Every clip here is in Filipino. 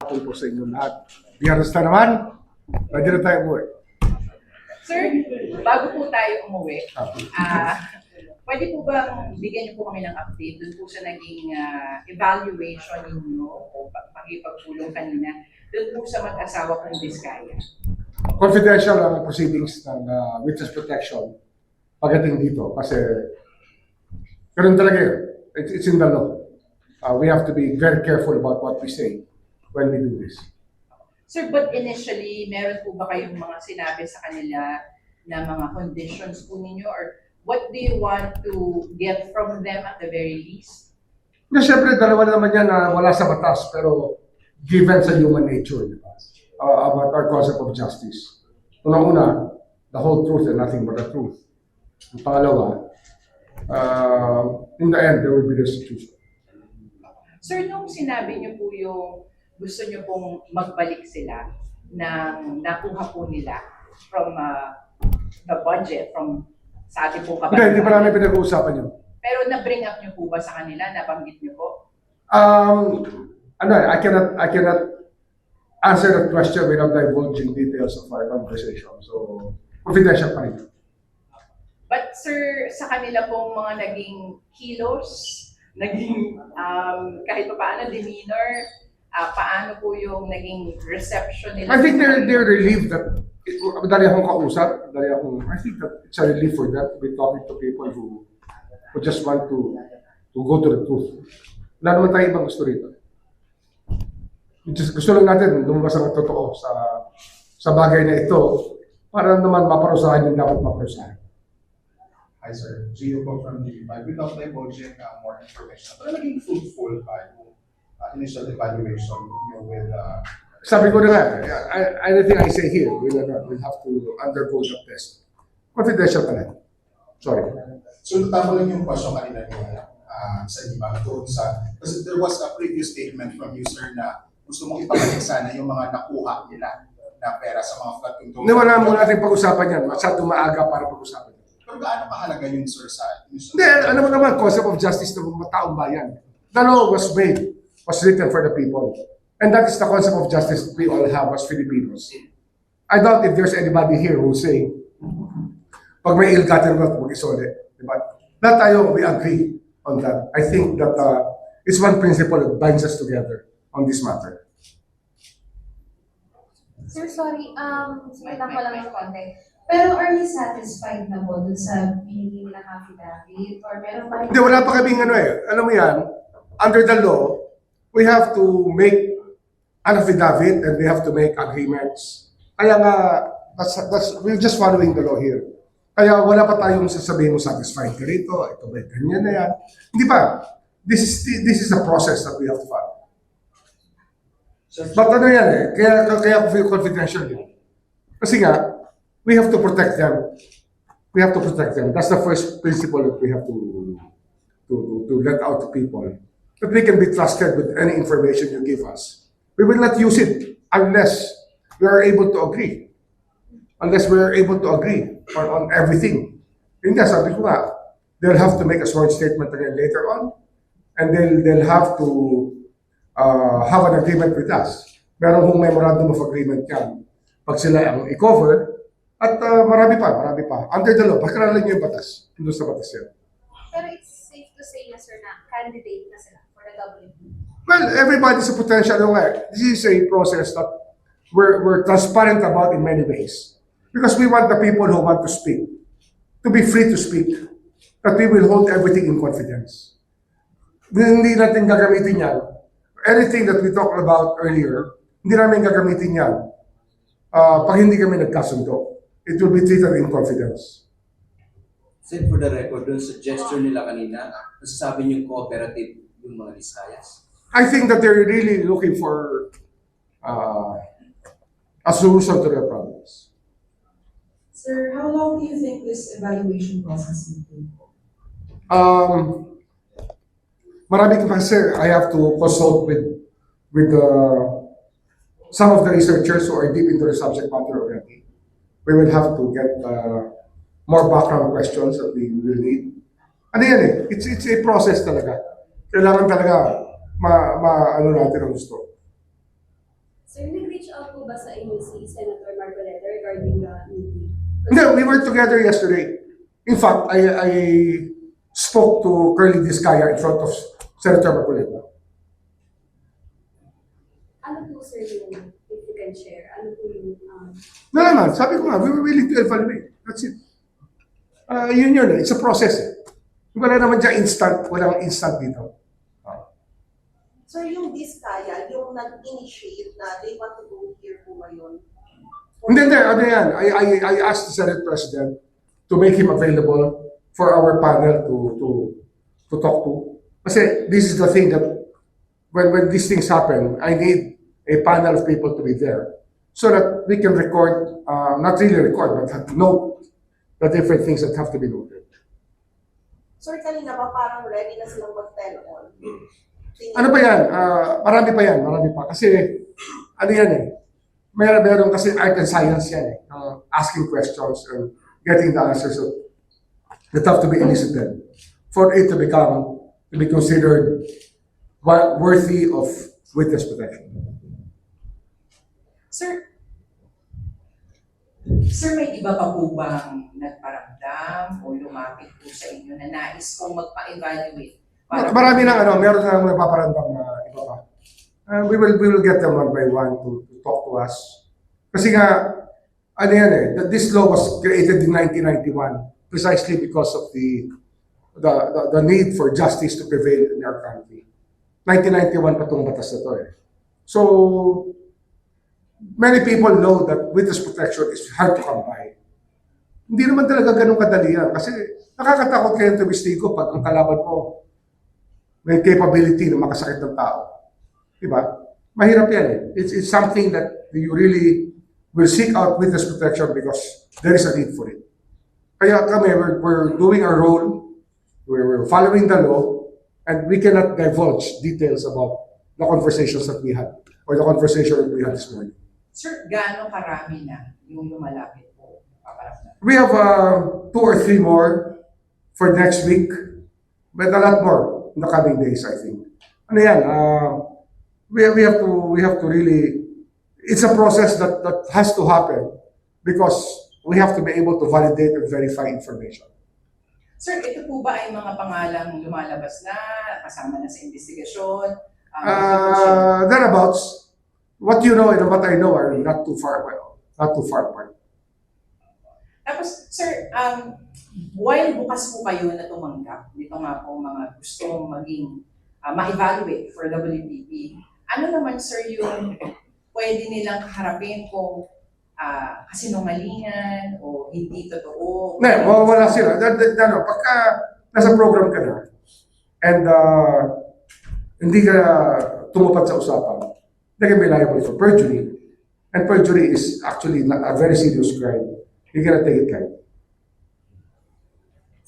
hapon po sa inyo lahat. Biyernes na naman, pwede na tayo umuwi. Sir, bago po tayo umuwi, pwede po ba bigyan niyo po kami ng update dun po sa naging evaluation ninyo o pakipagpulong kanina dun po sa mag-asawa kong Diskaya? Confidential ang proceedings ng witness protection pagdating dito kasi ganun talaga yun. It's in the law. We have to be very careful about what we say when we do this. Sir, but initially, meron po ba kayong mga sinabi sa kanila na mga conditions po ninyo or what do you want to get from them at the very least? Na siyempre, dalawa naman yan na wala sa batas pero given sa human nature, di ba? About our concept of justice. Unang-una, the whole truth and nothing but the truth. Ang pangalawa, in the end, there will be restitution. Sir, nung sinabi niyo po yung gusto niyo pong magbalik sila ng nakuha po nila from the budget, from sa ating po kabataan. Hindi pa namin pinag-uusapan yun. Pero na-bring up niyo po ba sa kanila? Nabanggit niyo po? I cannot answer that question without divulging details of our conversation. So, confidential pa rin. But sir, sa kanila pong mga naging kilos, naging kahit pa paano demeanor, paano po yung naging reception nila? I think they're relieved that dali akong kausap, I think that it's a relief for them to be talking to people who just want to go to the truth. Wala naman tayo ibang gusto rito. Gusto lang natin lumabas ang totoo sa bagay na ito para naman maparusahan yung dapat maparusahan. Hi sir, Gio po from the without divulging more information. Pero naging fruitful ba yung initial evaluation niyo with Sabi ko na nga, anything I say here will have to undergo the test. Confidential pa lang. Sorry. So tama lang yung question kanina niyo sa iba doon sa kasi there was a previous statement from you sir na gusto mong ipakita sana yung mga nakuha nila na pera sa mga flood control. Hindi, wala mo natin pag-usapan yan. Masyado maaga para pag-usapan yan. Pero gaano kahalaga yun sir sa initial? Hindi, ano mo naman, concept of justice ng mga taong bayan. The law was written for the people. And that is the concept of justice we all have as Filipinos. I doubt if there's anybody here who say, pag may ill-gotten wealth, mag-isole. Diba? Lahat tayo, we agree on that. I think that it's one principle that binds us together on this matter. Sir, sorry, simulan ko lang ng konti. Pero are you satisfied na po dun sa binigay nilang affidavit? Or meron pa rin? Hindi, wala pa kaming alam mo yan, under the law, we have to make an affidavit and we have to make agreements. Kaya nga, we're just following the law here. Kaya wala pa tayong sasabihin mo satisfied ka rito, ito ba, ganyan na yan. Hindi pa. This is a process that we have to follow. But ano yan kaya ako feel confidential yun. Kasi nga, we have to protect them. We have to protect them. That's the first principle that we have to let out to people. That we can be trusted with any information you give us. We will not use it unless we are able to agree. Unless we are able to agree on everything. Hindi, sabi ko nga, they'll have to make a sworn statement again later on. And they'll have to have an agreement with us. Meron hong memorandum of agreement yan. Pag sila ang i-cover, at marami pa. Under the law, pagkaralan nyo yung batas. Hindi sa batas yan. Pero it's safe to say na sir na candidate na sila for the WP. Well, everybody's a potential aware. This is a process that we're transparent about in many ways. Because we want the people who want to speak to be free to speak. That we will hold everything in confidence. Hindi natin gagamitin yan. Anything that we talked about earlier, hindi namin gagamitin yan pag hindi kami nagkasundo. It will be treated in confidence. Sir, for the record, dun sa gesture nila kanina, nasasabi niyo cooperative yung mga Discayas? I think that they're really looking for a solution to their problems. Sir, how long do you think this evaluation process will take? Marami pa sir, I have to consult with some of the researchers who are deep into the subject matter already. We will have to get more background questions that we will need. Ano yan it's a process talaga. Kailangan talaga ano natin ang gusto. nag-reach out po ba sa inyo si Senator Marcoleta regarding the meeting? Hindi, we were together yesterday. In fact, I spoke to Curly Discaya in front of Senator Marcoleta. Ano po sir yung, if you can share, ano po yung, No naman, sabi ko nga, we were willing to evaluate. That's it. Yun, it's a process. Wala naman dyan instant, walang instant dito. Sir, yung Diskaya, yung nag-initiate na they want to go here po ngayon. Hindi, ano yan, I asked the Senate President to make him available for our panel to talk to. Kasi this is the thing that when these things happen, I need a panel of people to be there so that we can record, not really record, but note the different things that have to be noted. Sir, kanina ba parang ready na silang mag-tell on? Ano pa yan? Marami pa. Kasi, ano yan eh, meron kasi art and science yan eh. Asking questions and getting the answers that have to be elicited for it to be considered worthy of witness protection. Sir, may iba pa po bang nagparamdam o lumapit po sa inyo na nais pong magpa-evaluate? Marami na meron na napaparandam na iba pa. We will get them one by one to talk to us. Kasi nga, ano yan eh, this law was created in 1991 precisely because of the need for justice to prevail in our country. 1991 pa itong batas na to eh. So, many people know that witness protection is hard to come by. Hindi naman talaga ganun kadali yan. Kasi nakakatakot kayo ng testigo pag ang kalaban mo may capability na makasakit ng tao. Diba? Mahirap yan eh. It's something that you really will seek out witness protection because there is a need for it. Kaya kami, we're doing our role, we're following the law, and we cannot divulge details about the conversations that we had or the conversation that we had this morning. Sir, gaano karami na yung lumalapit po? Paparamdam? We have 2 or 3 more for next week, but a lot more in the coming days, I think. Ano yan? We have to really. It's a process that has to happen because we have to be able to validate and verify information. Sir, ito po ba ay mga pangalang lumalabas na, kasama na sa investigasyon? Thereabouts, what you know and what I know are not too far apart. Tapos, sir, while bukas po kayo na tumanggap, dito nga po mga gustong maging ma-evaluate for WPP, ano naman sir yung pwede nilang kaharapin kung kasinungalingan o hindi totoo? Wala sila. Pagka nasa program ka na and hindi ka tumupad sa usapan, they can be liable for perjury. And perjury is actually a very serious crime. You cannot take it lightly.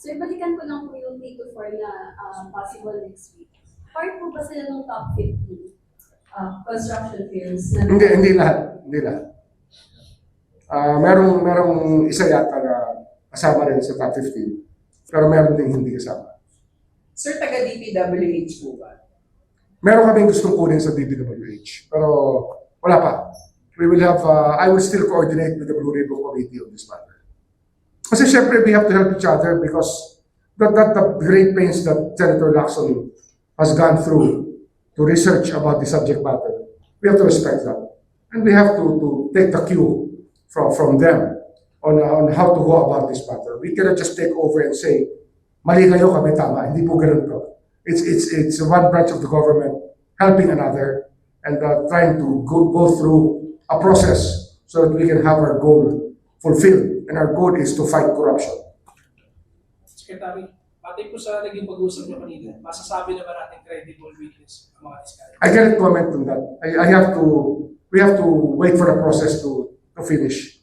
sir, balikan ko lang po yung Tito 4 na possible next week. Part po ba sila ng top 50 construction firms? Hindi lahat. Merong isa yata na kasama rin sa top 15. Pero meron din hindi kasama. Sir, taga-DPWH po ba? Meron kaming gustong kunin sa DPWH. Pero wala pa. We will have, I will still coordinate with the Blue Ribbon Committee on this matter. Kasi syempre we have to help each other because the great pains that Senator Lacson has gone through to research about the subject matter, we have to respect that. And we have to take the cue from them on how to go about this matter. We cannot just take over and say, mali kayo, kami tama. Hindi po ganun to. It's one branch of the government helping another and trying to go through a process so that we can have our goal fulfilled. And our goal is to fight corruption. Secretary, batay po sa naging pag-uusap niyo kanina, masasabi na ba natin credible witness ang mga Diskaya? I cannot comment on that. We have to wait for the process to finish.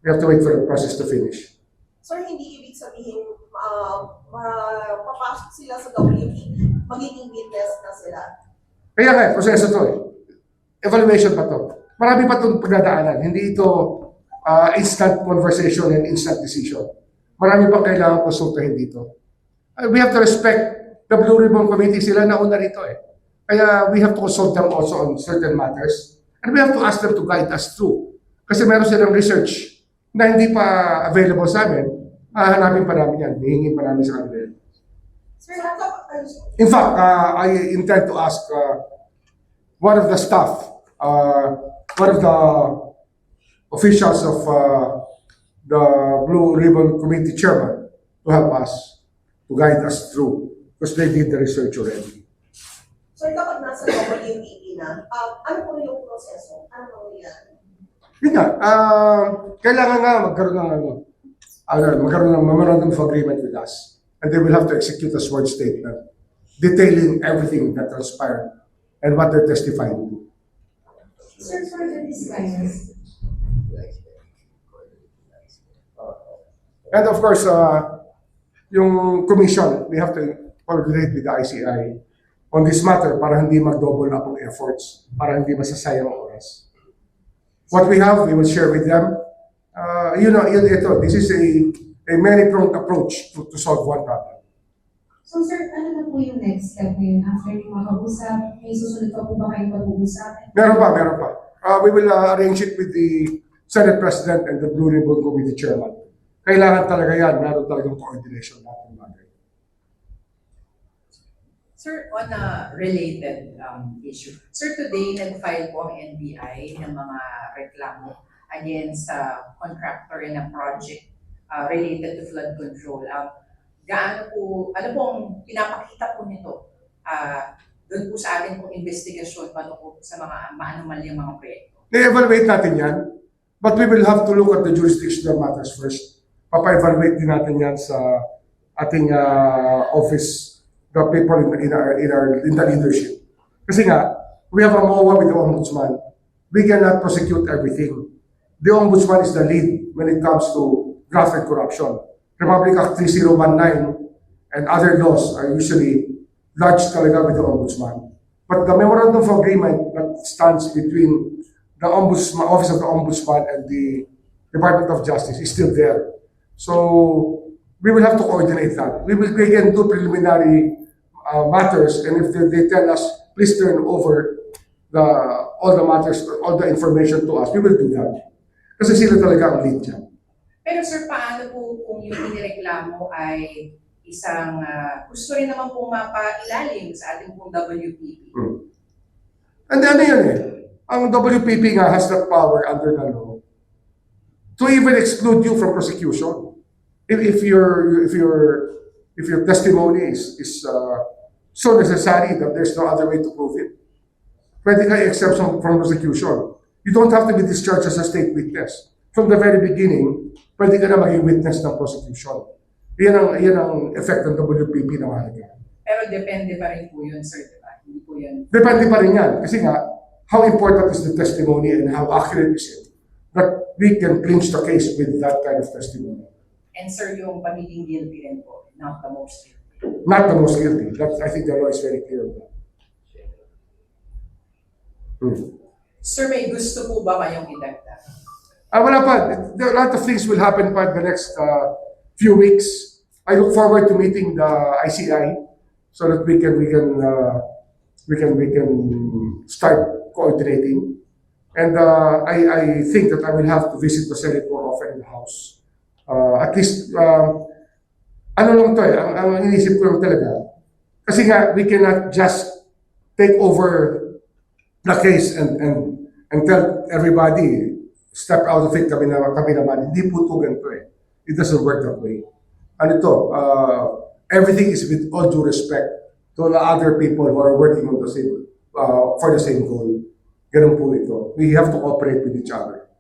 We have to wait for the process to finish. Sir, hindi ibig sabihin papasok sila sa WP, magiging witness na sila. Kaya nga, proseso to eh. Evaluation pa to. Marami pa itong pagdadaanan. Hindi ito instant conversation and instant decision. Marami pang kailangan konsultahin dito. We have to respect the Blue Ribbon Committee. Sila nauna rito eh. Kaya we have to consult them also on certain matters. And we have to ask them to guide us through. Kasi meron silang research na hindi pa available sa amin, hahanapin pa namin yan, hihingin pa namin sa kanila. Sir, In fact, I intend to ask one of the staff, one of the officials of the Blue Ribbon Committee chairman to help us, to guide us through, because they did the research already. sir, kapag nasa WPP na, ano po yung proseso? Ano po yan? Yun nga, kailangan nga magkaroon ng memorandum of agreement with us. And they will have to execute a sworn statement detailing everything that transpired and what they're testifying to. Sir, for the disguise, And of course, yung commission, we have to coordinate with the ICI on this matter para hindi mag-double up ang efforts, para hindi masasayang ang oras. What we have, we will share with them. This is a many-pronged approach to solve one problem. so sir, ano na po yung next step ngayon after yung makapag-usap? May susunod pa po ba kayong pag-uusapan? Meron pa. We will arrange it with the Senate President and the Blue Ribbon Committee Chairman. Kailangan talaga yan, meron talagang coordination natin bagay. Sir, on a related issue. Sir, today nag-file po ang NBI ng mga reklamo against contractor in a project related to flood control. Ano pong pinapakita po nito doon po sa ating pong investigasyon patungkol sa mga maanomalyang mga proyekto? I-evaluate natin yan, but we will have to look at the jurisdictional matters first. Papa-evaluate din natin yan sa ating office, the people in the leadership. Kasi nga, we have a MOA with the Ombudsman. We cannot prosecute everything. The Ombudsman is the lead when it comes to graft and corruption. Republic Act 3019 and other laws are usually lodged talaga with the Ombudsman. But the memorandum of agreement that stands between the Ombudsman, Office of the Ombudsman and the Department of Justice is still there. So we will have to coordinate that. We will again do preliminary matters, and if they tell us, please turn over all the matters, all the information to us, we will do that. Kasi sila talaga ang lead dyan. Pero sir, paano po kung yung inireklamo ay isang gusto rin naman pong mapailalim sa ating pong WPP? And ano yan ang WPP nga has that power under the law to even exclude you from prosecution. If your testimony is so necessary that there's no other way to prove it, pwede ka i-exempt from prosecution. You don't have to be discharged as a state witness. From the very beginning, pwede ka na maging witness ng prosecution. Yan ang effect ng WPP na mahalaga. Pero depende pa rin po yun, sir, diba? Hindi po yun. Depende pa rin yan. Kasi nga, how important is the testimony and how accurate is it that we can clinch the case with that kind of testimony. And sir, yung pagiging guilty rin po, not the most guilty. Not the most guilty. I think the law is very clear on that. Sir, may gusto po ba kayong idagdag? Wala pa. A lot of things will happen pa in the next few weeks. I look forward to meeting the ICI so that we can start coordinating. And I think that I will have to visit the Senate more often in the House. At least, ano lang to ang inisip ko lang talaga. Kasi nga, we cannot just take over the case and tell everybody, step out of it, kami naman. Hindi po ito ganito It doesn't work that way. Ano to, everything is with all due respect to the other people who are working on the same, for the same goal. Ganun po ito. We have to cooperate with each other.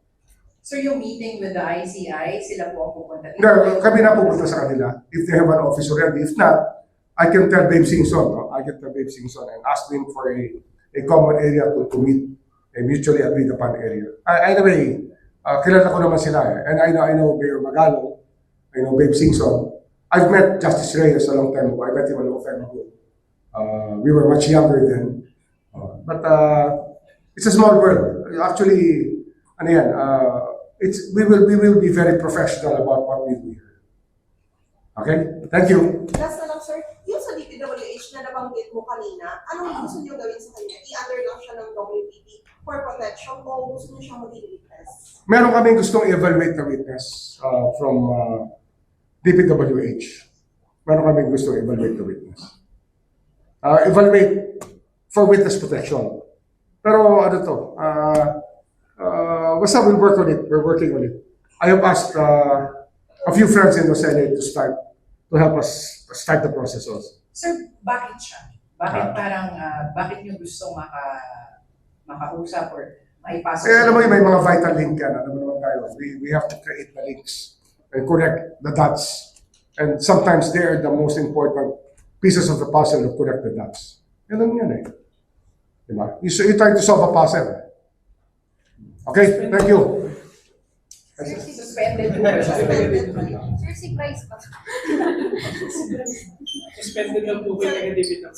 So yung meeting with the ICI, sila po ang pupunta dito? No, kami na pupunta sa kanila. If they have an office already. If not, I can tell Babe Singson. I can tell Babe Singson and ask them for a common area to meet, a mutually agreed upon area. Anyway, kilala ko naman sila And I know Mayor Magalong. I know Babe Singson. I've met Justice Reyes a long time ago. I met him a long time ago. We were much younger then. But it's a small world. Actually, we will be very professional about what we do here. Okay? Thank you. Last na lang, sir. Yung sa DPWH na nabanggit mo kanina, anong gusto niyo gawin sa kanya? I-under lang siya ng WPP for protection o gusto niyo siyang maging witness? Meron kami gustong evaluate na witness from DPWH. Meron kami gustong evaluate na witness. Evaluate for witness protection. Pero ano to, basta we'll work on it. We're working on it. I have asked a few friends in the Senate to help us start the process also. Sir, bakit siya? Bakit parang, bakit niyo gusto makausap or maipasa? Alam mo, may mga vital link yan. Alam mo naman tayo. We have to create the links and connect the dots. And sometimes they are the most important pieces of the puzzle to connect the dots. Yan lang yan eh. Diba? You try to solve a puzzle. Okay, thank you. Suspended po ba siya? Sir, si Bryce pa. Suspended lang po kayo ng DPWH.